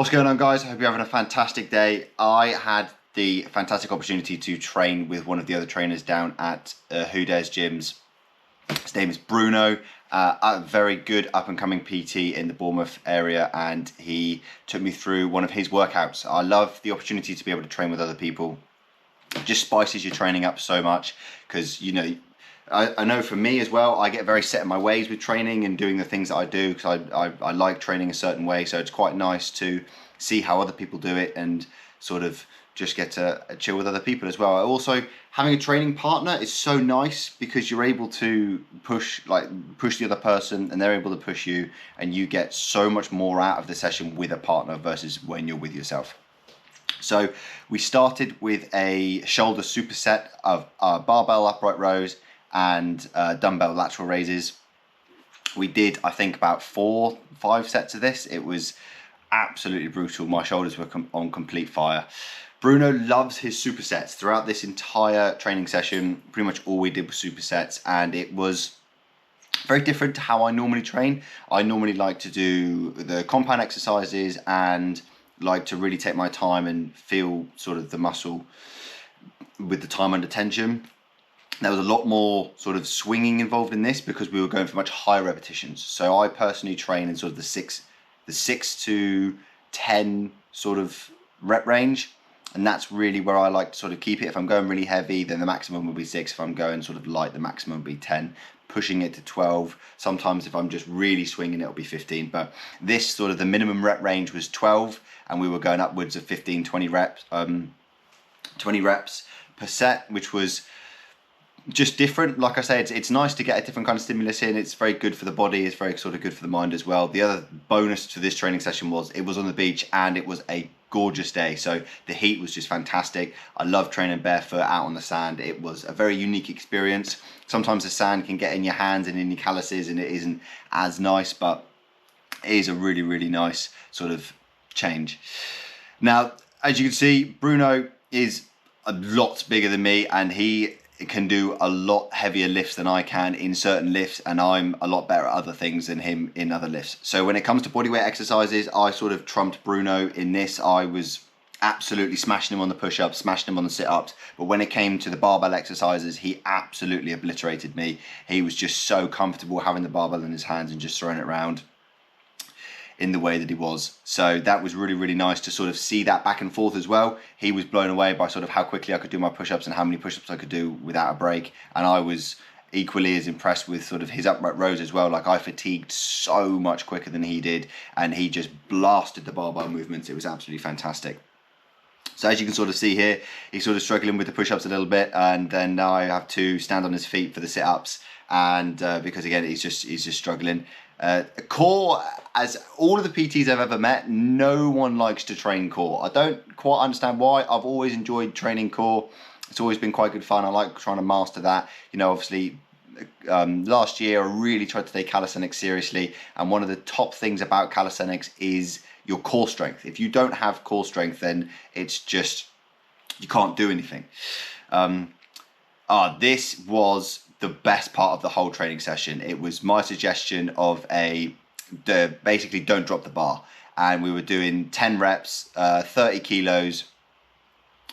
What's going on, guys? I hope you're having a fantastic day. I had the fantastic opportunity to train with one of the other trainers down at Who Dares Gyms. His name is Bruno, a very good up-and-coming PT in the Bournemouth area, and he took me through one of his workouts. I love the opportunity to be able to train with other people. It just spices your training up so much because, you know, I know for me as well, I get very set in my ways with training and doing the things that I do because I like training a certain way. So it's quite nice to see how other people do it and sort of just get to chill with other people as well. Also, having a training partner is so nice because you're able to push the other person and they're able to push you, and you get so much more out of the session with a partner versus when you're with yourself. So we started with a shoulder superset of barbell upright rows and dumbbell lateral raises. We did, I think, about 4-5 sets of this. It was absolutely brutal. My shoulders were on complete fire. Bruno loves his supersets. Throughout this entire training session, pretty much all we did was supersets, and it was very different to how I normally train. I normally like to do the compound exercises and like to really take my time and feel sort of the muscle with the time under tension. There was a lot more sort of swinging involved in this because we were going for much higher repetitions. So I personally train in sort of the 6 to 10 sort of rep range, and that's really where I like to sort of keep it. If I'm going really heavy, then the maximum will be 6. If I'm going sort of light, the maximum will be 10, pushing it to 12. Sometimes if I'm just really swinging, it'll be 15. But this sort of the minimum rep range was 12, and we were going upwards of 15, 20 reps, 20 reps per set, which was just different. Like I say, it's nice to get a different kind of stimulus in. It's very good for the body. It's very sort of good for the mind as well. The other bonus to this training session was it was on the beach and it was a gorgeous day. So the heat was just fantastic. I love training barefoot out on the sand. It was a very unique experience. Sometimes the sand can get in your hands and in your calluses and it isn't as nice, but it is a really, really nice sort of change. Now, as you can see, Bruno is a lot bigger than me, and he can do a lot heavier lifts than I can in certain lifts, and I'm a lot better at other things than him in other lifts. So when it comes to bodyweight exercises, I sort of trumped Bruno in this. I was absolutely smashing him on the push-ups, smashing him on the sit-ups, but when it came to the barbell exercises, he absolutely obliterated me. He was just so comfortable having the barbell in his hands and just throwing it around in the way that he was. So that was really, really nice to sort of see that back and forth as well. He was blown away by sort of how quickly I could do my push-ups and how many push-ups I could do without a break. And I was equally as impressed with sort of his upright rows as well. Like, I fatigued so much quicker than he did, and he just blasted the barbell movements. It was absolutely fantastic. So as you can sort of see here, he's sort of struggling with the push-ups a little bit, and then now I have to stand on his feet for the sit-ups, and because again he's just struggling. Core, as all of the PTs I've ever met, no one likes to train core. I don't quite understand why. I've always enjoyed training core. It's always been quite good fun. I like trying to master that. You know, obviously, last year I really tried to take calisthenics seriously, and one of the top things about calisthenics is your core strength. If you don't have core strength, then it's just, you can't do anything. This was the best part of the whole training session. It was my suggestion of basically don't drop the bar, and we were doing 10 reps, 30 kilos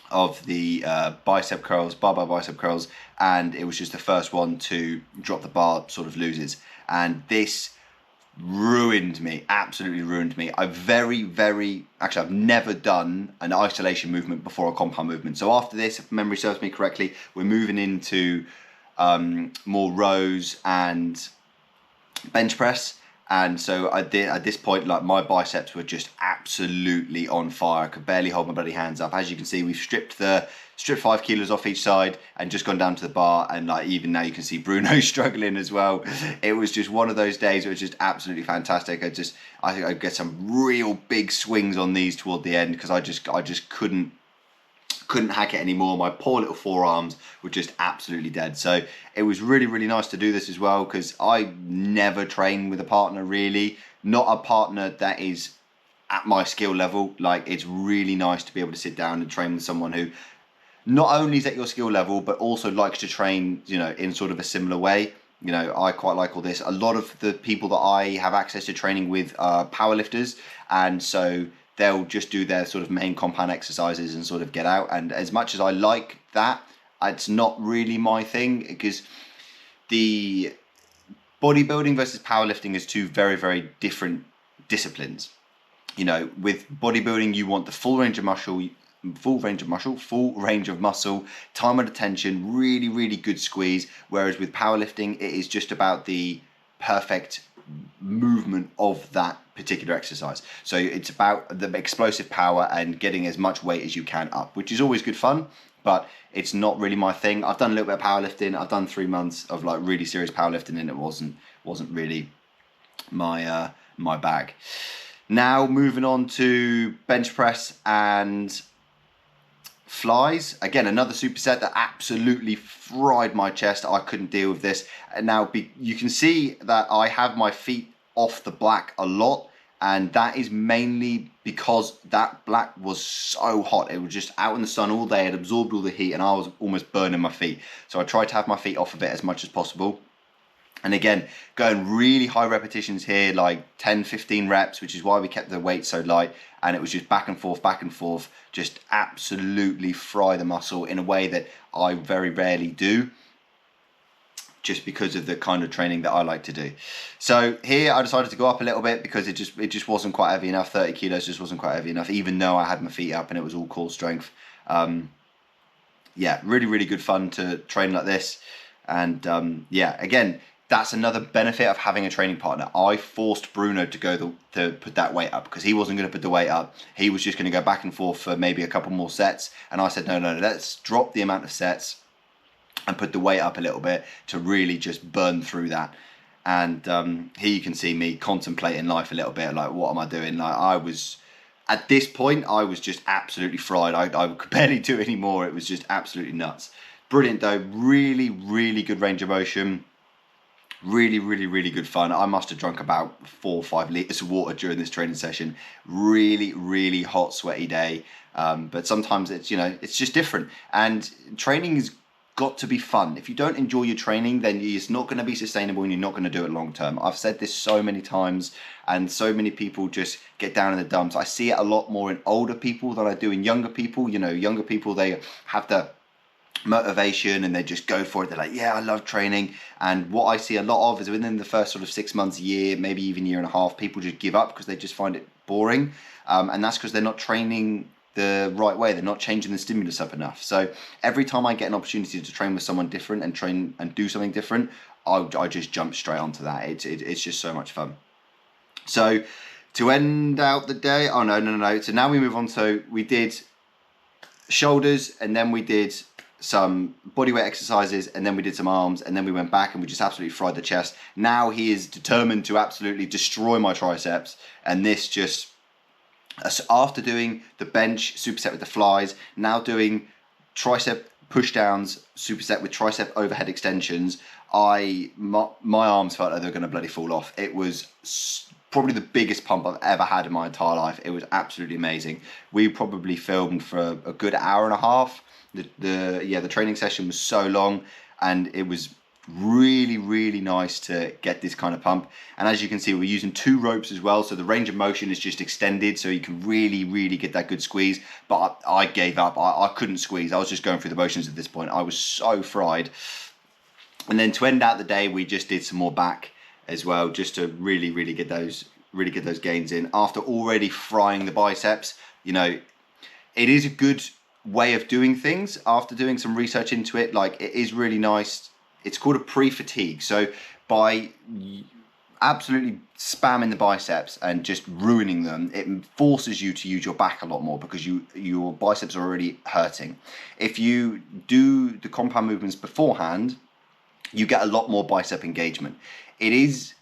of the bicep curls, barbell bicep curls, and it was just the first one to drop the bar sort of loses, and this ruined me, absolutely ruined me. Actually, I've never done an isolation movement before a compound movement. So after this, if memory serves me correctly, we're moving into more rows and bench press. And so I did, at this point, like, my biceps were just absolutely on fire. I could barely hold my bloody hands up. As you can see, we've stripped 5 kilos off each side and just gone down to the bar. And like, even now you can see Bruno struggling as well. It was just one of those days. It was just absolutely fantastic. I think I get some real big swings on these toward the end because I just couldn't hack it anymore. My poor little forearms were just absolutely dead. So it was really, really nice to do this as well, because I never train with a partner, really. Not a partner that is at my skill level. Like, it's really nice to be able to sit down and train with someone who not only is at your skill level, but also likes to train, you know, in sort of a similar way. You know, I quite like all this. A lot of the people that I have access to training with are powerlifters, and so they'll just do their sort of main compound exercises and sort of get out. And as much as I like that, it's not really my thing, because the bodybuilding versus powerlifting is two very, very different disciplines. You know, with bodybuilding, you want the full range of muscle, time and attention, really, really good squeeze. Whereas with powerlifting, it is just about the perfect movement of that particular exercise. So it's about the explosive power and getting as much weight as you can up, which is always good fun, but it's not really my thing. I've done a little bit of powerlifting. I've done 3 months of like really serious powerlifting, and it wasn't really my my bag. Now moving on to bench press and flies. Again, another superset that absolutely fried my chest. I couldn't deal with this. And now you can see that I have my feet off the black a lot, and that is mainly because that black was so hot. It was just out in the sun all day. It absorbed all the heat, and I was almost burning my feet. So I tried to have my feet off of it as much as possible. And again, going really high repetitions here, like 10, 15 reps, which is why we kept the weight so light. And it was just back and forth, just absolutely fry the muscle in a way that I very rarely do, just because of the kind of training that I like to do. So here I decided to go up a little bit, because it just wasn't quite heavy enough. 30 kilos just wasn't quite heavy enough, even though I had my feet up and it was all core strength. Yeah, really, really good fun to train like this. And yeah, again, that's another benefit of having a training partner. I forced Bruno to put that weight up, because he wasn't going to put the weight up. He was just going to go back and forth for maybe a couple more sets. And I said, no, let's drop the amount of sets and put the weight up a little bit to really just burn through that. And here you can see me contemplating life a little bit, like, what am I doing? Like, at this point, I was just absolutely fried. I could barely do it anymore. It was just absolutely nuts. Brilliant though, really, really good range of motion. Really, really, really good fun. I must have drunk about 4 or 5 litres of water during this training session. Really, really hot, sweaty day. But sometimes it's, you know, it's just different. And training has got to be fun. If you don't enjoy your training, then it's not going to be sustainable, and you're not going to do it long term. I've said this so many times, and so many people just get down in the dumps. I see it a lot more in older people than I do in younger people. You know, younger people, they have the motivation and they just go for it. They're like, yeah, I love training. And what I see a lot of is within the first sort of 6 months, year, maybe even year and a half, people just give up because they just find it boring. And that's because they're not training the right way. They're not changing the stimulus up enough. So every time I get an opportunity to train with someone different and train and do something different, I just jump straight onto that. It's just so much fun. So to end out the day, oh no. So now we move on. So we did shoulders, and then we did some bodyweight exercises, and then we did some arms, and then we went back and we just absolutely fried the chest. Now he is determined to absolutely destroy my triceps, and this just, after doing the bench superset with the flies, now doing tricep push downs superset with tricep overhead extensions, my arms felt like they were going to bloody fall off. It was probably the biggest pump I've ever had in my entire life. It was absolutely amazing. We probably filmed for a good hour and a half. The training session was so long, and it was really, really nice to get this kind of pump. And as you can see, we're using 2 ropes as well, so the range of motion is just extended, so you can really, really get that good squeeze. But I gave up. I couldn't squeeze. I was just going through the motions at this point. I was so fried. And then to end out the day, we just did some more back as well, just to really, really get those gains in after already frying the biceps. You know, it is a good way of doing things after doing some research into it. Like, it is really nice. It's called a pre-fatigue. So by absolutely spamming the biceps and just ruining them, it forces you to use your back a lot more, because your biceps are already hurting. If you do the compound movements beforehand, you get a lot more bicep engagement. It is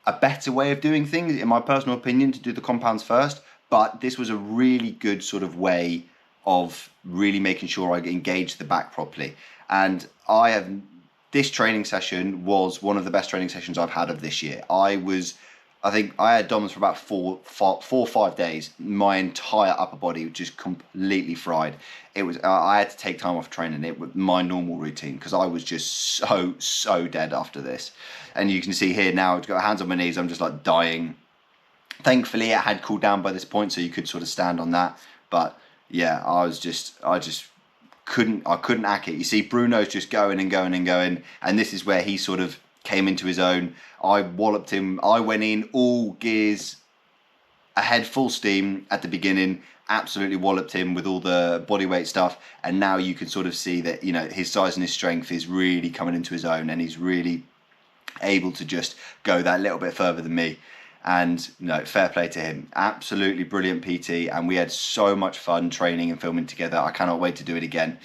a better way of doing things, in my personal opinion, to do the compounds first, but this was a really good sort of way of really making sure I engage the back properly. And this training session was one of the best training sessions I've had of this year. I think I had DOMs for about 4 or 5 days. My entire upper body was just completely fried. I had to take time off training it with my normal routine, because I was just so dead after this. And you can see here now, I've got hands on my knees. I'm just like dying. Thankfully, it had cooled down by this point, so you could sort of stand on that. But yeah, I just couldn't hack it. You see, Bruno's just going and going and going, and this is where he sort of came into his own. I walloped him. I went in all gears ahead, full steam at the beginning. Absolutely walloped him with all the bodyweight stuff, and now you can sort of see that, you know, his size and his strength is really coming into his own, and he's really able to just go that little bit further than me. And no, fair play to him. Absolutely brilliant PT, and we had so much fun training and filming together. I cannot wait to do it again.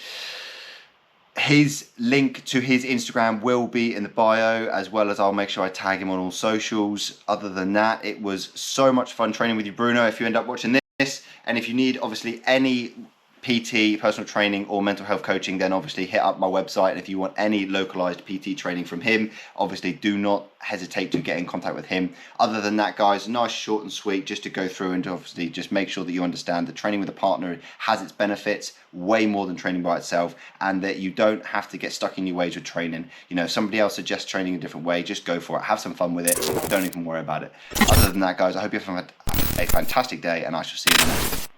His link to his Instagram will be in the bio, as well as I'll make sure I tag him on all socials. Other than that, it was so much fun training with you, Bruno. If you end up watching this, and if you need obviously any PT, personal training or mental health coaching, then obviously hit up my website. And if you want any localized PT training from him, obviously do not hesitate to get in contact with him. Other than that, guys, nice, short and sweet, just to go through and to obviously just make sure that you understand that training with a partner has its benefits way more than training by itself, and that you don't have to get stuck in your ways with training. You know, if somebody else suggests training a different way, just go for it. Have some fun with it. Don't even worry about it. Other than that, guys, I hope you have a fantastic day, and I shall see you in the next one.